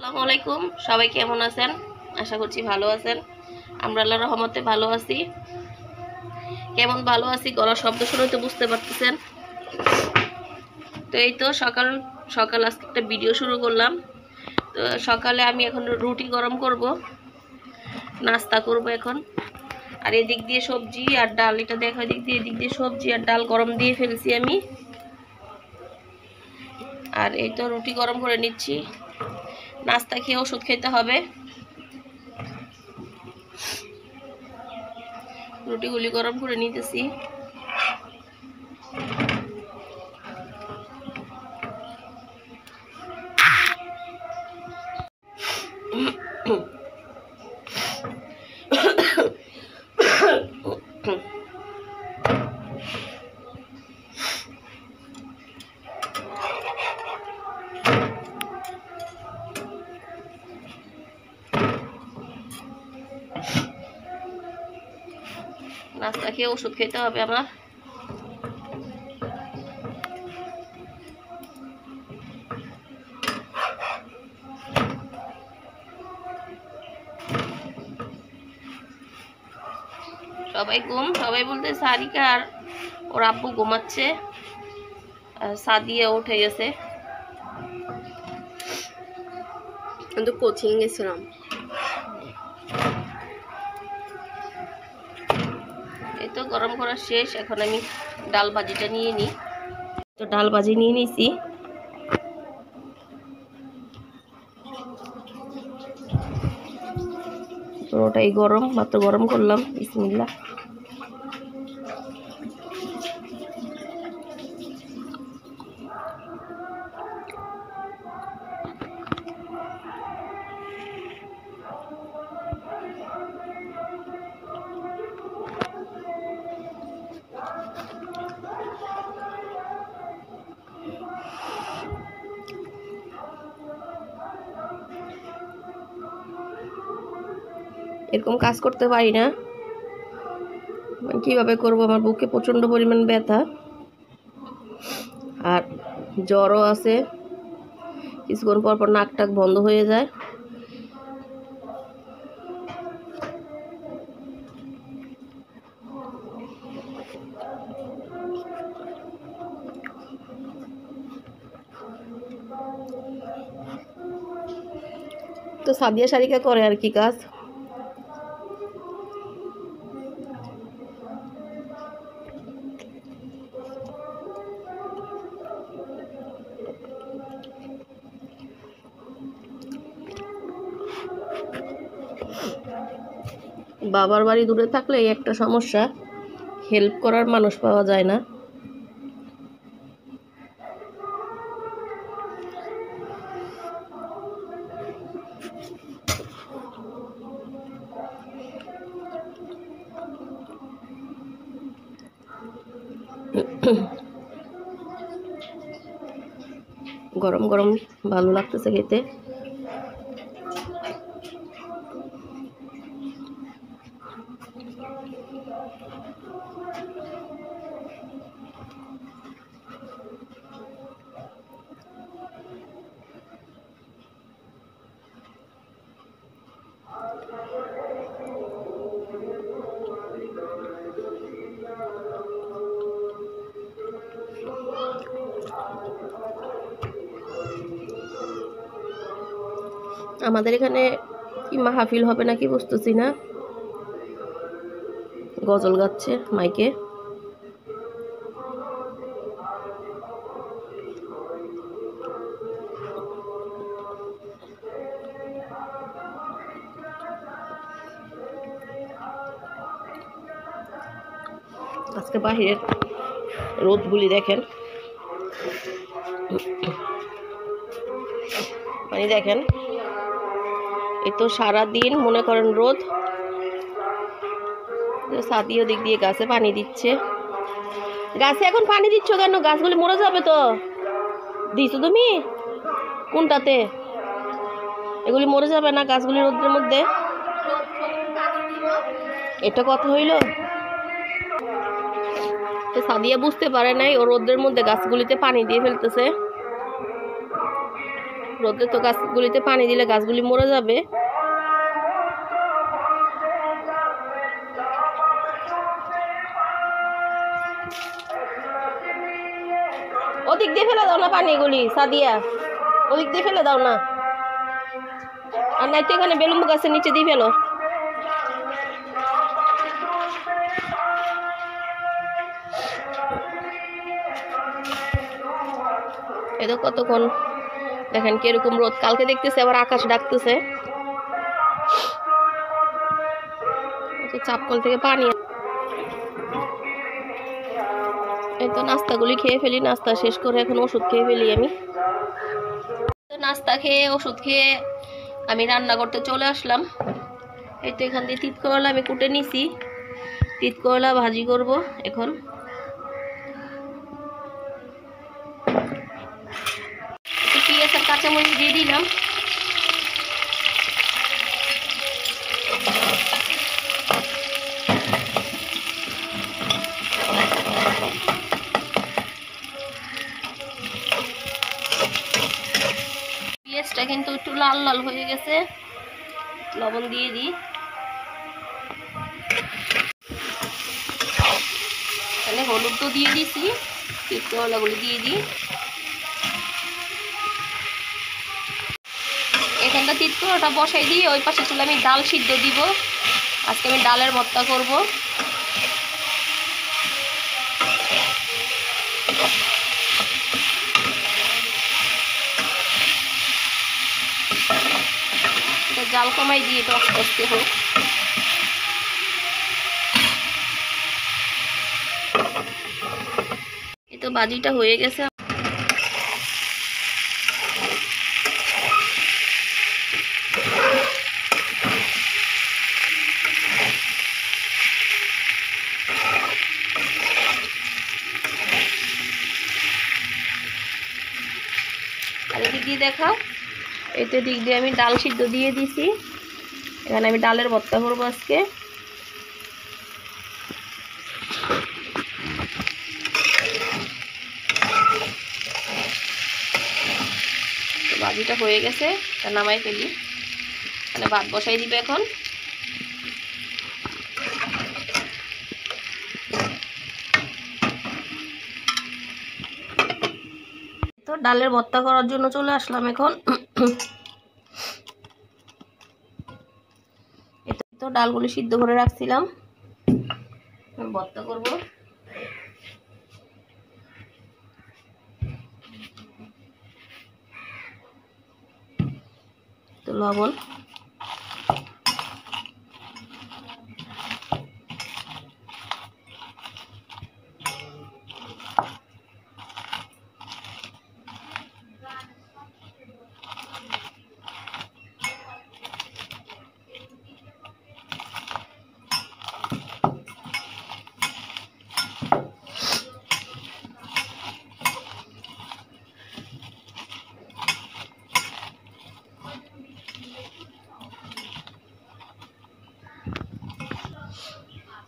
আসসালামু আলাইকুম, সবাই কেমন আছেন? আশা করছি ভালো আছেন। আমরা আল্লাহর রহমতে ভালো আছি। কেমন ভালো আছি, গলার শব্দ শুনে তো বুঝতে পারতেছেন। তো এই তো সকাল সকাল আজকে একটা ভিডিও শুরু করলাম। তো সকালে আমি এখন রুটি গরম করব, নাস্তা করব এখন। আর এদিক দিয়ে সবজি আর ডাল, এটা দেখো এদিক দিয়ে সবজি আর ডাল গরম দিয়ে ফেলছি আমি। আর এই তো রুটি গরম করে নিচ্ছি, নাস্তা খেয়ে ওষুধ খেতে হবে। রুটিগুলি গরম করে নিতেছি। নাস্তা খেয়ে ওষুধ খেতে হবে আমার। সবাই বলতে সারিকা আর ওর আব্বু ঘুমাচ্ছে, সাদিয়া উঠে গেছে। কিন্তু কোচিং গেছিলাম। এই তো গরম করা শেষ, এখন আমি ডাল ভাজিটা নিয়ে নিই। তো ডাল ভাজি নিয়ে নিছি। তো ওটাই গরম, মাত্র গরম করলাম। বিসমিল্লাহ। এরকম কাজ করতে পারি না, কিভাবে করব? আমার বুকে প্রচন্ড পরিমাণ ব্যথা আর জ্বরও আছে। কিছুক্ষণ পর পর নাক টাক বন্ধ হয়ে যায়। তো সাদিয়া সারিকা করে আর কি কাজ। বাবার বাড়ি দূরে থাকলে এই একটা সমস্যা, হেল্প করার মানুষ পাওয়া যায় না। গরম গরম ভালো লাগতেছে খেতে। আমাদের এখানে কি মাহফিল হবে নাকি বুঝতেছি না। গজল গাচ্ছে মাইকে। আজকে বাহিরের রোদগুলি দেখেন, মানে দেখেন, এই তো সারাদিন মনে করেন রোদ। সাদিও দিক দিয়ে গাছে পানি দিচ্ছে। গাছে এখন পানি দিচ্ছ কেন? গাছগুলি মরে যাবে তো। দিছো তুমি কোনটাতে? এগুলি মরে যাবে না গাছগুলি রোদের মধ্যে? এটা কথা হইল। তো সাদিয়া বুঝতে পারে নাই, ও রোদের মধ্যে গাছগুলিতে পানি দিয়ে ফেলতেছে। রোদে তো গাছগুলিতে পানি দিলে গাছগুলি মরে যাবে। ওদিক দিয়ে ফেলে দাও না পানিগুলি, সাদিয়া ওদিক দিয়ে ফেলে দাও না, আর নাই তো এখানে বেলুন গাছের নিচে দিয়ে ফেলো। এতো কতক্ষণ দেখেন কিরকম রোদ, কালকে দেখতেছে আবার আকাশ ডাকতেছে, চাপকল থেকে পানি। এই তো নাস্তাগুলি খেয়ে ফেলি, নাস্তা শেষ করে এখন ওষুধ খেয়ে ফেলি আমি। নাস্তা খেয়ে ওষুধ খেয়ে আমি রান্না করতে চলে আসলাম। এই তো এখান দিয়ে তিত করলা আমি কুটে নিছি, তিত করলা ভাজি করব এখন। পেঁয়াজ আর কাঁচামরিচ দিয়ে দিলাম। পেঁয়াজটা কিন্তু একটু লাল লাল হয়ে গেছে, লবণ দিয়ে দিই। তাহলে হলুদ তো দিয়ে দিছি, তিত করলাগুলি দিয়ে দিই। এখানটা তিত করলাটা বসাই দিয়ে ওই পাশে চলে আমি ডাল সিদ্ধ দিব। আজকে আমি ডালের ভর্তা করব। জাল কমাই দিয়ে একটু আস্তে আস্তে হোক। এই তো ভাজিটা হয়ে গেছে। আর এদিক দিয়ে দেখাও, এই তো দিক দিয়ে আমি ডাল সিদ্ধ দিয়ে দিছি। এখানে আমি ডালের ভর্তা করবো আজকে। ভাজিটা হয়ে গেছে, তা নামাই ফেলি। মানে ভাত বসাই দিবে এখন। তো ডালের ভর্তা করার জন্য চলে আসলাম এখন। তো ডালগুলি সিদ্ধ করে রাখছিলাম, ভর্তা করব। তো লবণ,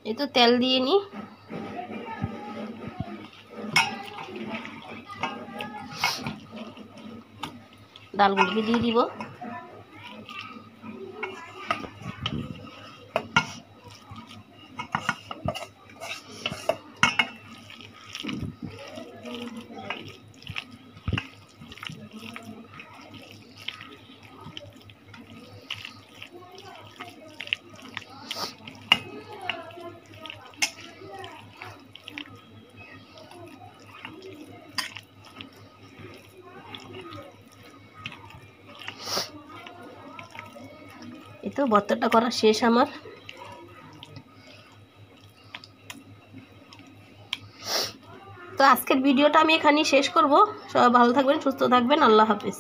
এই তো তেল দিয়ে নি। ডালগুলিকে দিয়ে দিব। এই তো ভর্তাটা করা শেষ আমার। তো আজকের ভিডিওটা আমি এখানেই শেষ করব। সবাই ভালো থাকবেন, সুস্থ থাকবেন। আল্লাহ হাফেজ।